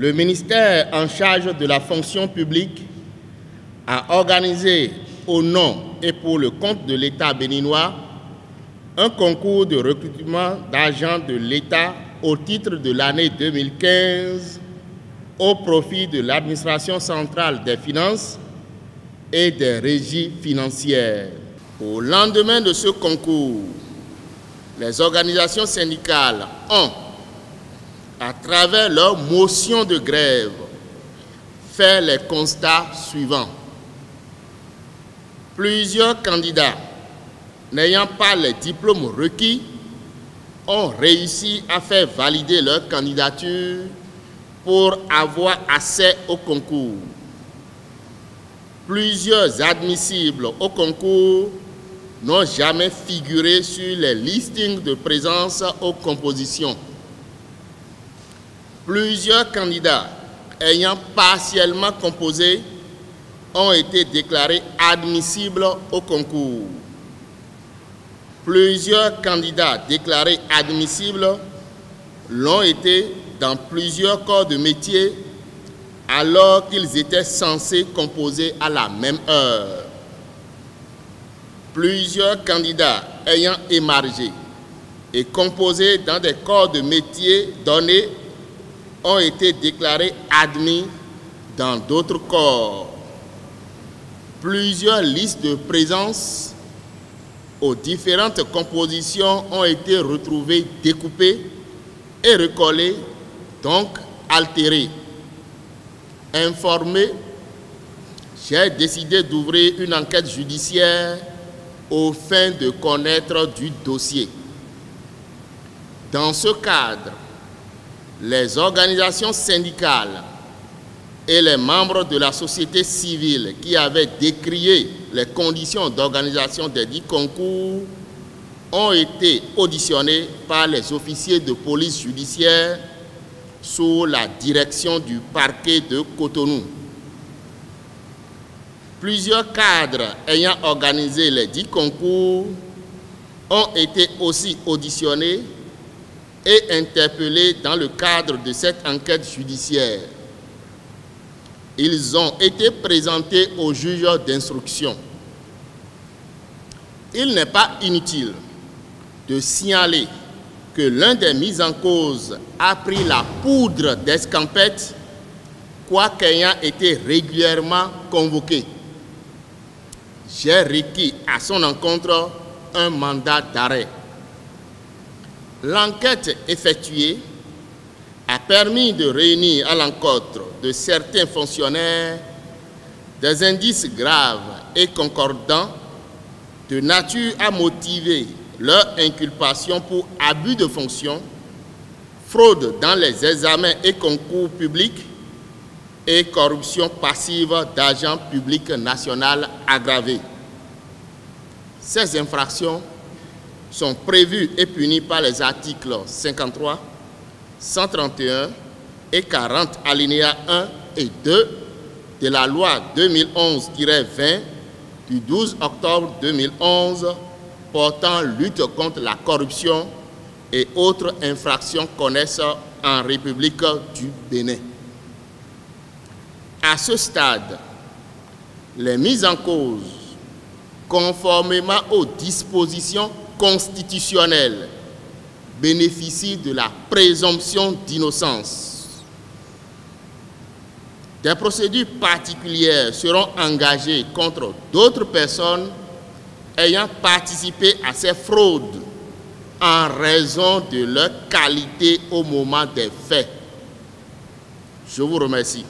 le ministère en charge de la fonction publique a organisé au nom et pour le compte de l'État béninois un concours de recrutement d'agents de l'État au titre de l'année 2015 au profit de l'administration centrale des finances et des régies financières. Au lendemain de ce concours, les organisations syndicales ont, à travers leur motion de grève, fait les constats suivants. Plusieurs candidats n'ayant pas les diplômes requis ont réussi à faire valider leur candidature pour avoir accès au concours. Plusieurs admissibles au concours n'ont jamais figuré sur les listings de présence aux compositions. Plusieurs candidats ayant partiellement composé ont été déclarés admissibles au concours. Plusieurs candidats déclarés admissibles l'ont été dans plusieurs corps de métier alors qu'ils étaient censés composer à la même heure. Plusieurs candidats ayant émargé et composé dans des corps de métier donnés ont été déclarés admis dans d'autres corps. Plusieurs listes de présence aux différentes compositions ont été retrouvées découpées et recollées, donc altérées. Informé, j'ai décidé d'ouvrir une enquête judiciaire aux fins de connaître du dossier. Dans ce cadre, les organisations syndicales et les membres de la société civile qui avaient décrié les conditions d'organisation des dits concours ont été auditionnés par les officiers de police judiciaire sous la direction du parquet de Cotonou. Plusieurs cadres ayant organisé les dits concours ont été aussi auditionnés et interpellés dans le cadre de cette enquête judiciaire. Ils ont été présentés au juge d'instruction. Il n'est pas inutile de signaler que l'un des mis en cause a pris la poudre d'escampette, quoiqu'ayant été régulièrement convoqué. J'ai requis à son encontre un mandat d'arrêt. L'enquête effectuée a permis de réunir à l'encontre de certains fonctionnaires des indices graves et concordants de nature à motiver leur inculpation pour abus de fonction, fraude dans les examens et concours publics et corruption passive d'agents publics nationaux aggravés. Ces infractions sont prévues et punies par les articles 53, 131 et 40 alinéas 1 et 2 de la loi 2011-20 du 12 octobre 2011 portant lutte contre la corruption et autres infractions connexes en République du Bénin. À ce stade, les mises en cause, conformément aux dispositions constitutionnelles, bénéficient de la présomption d'innocence. Des procédures particulières seront engagées contre d'autres personnes ayant participé à ces fraudes en raison de leur qualité au moment des faits. Je vous remercie.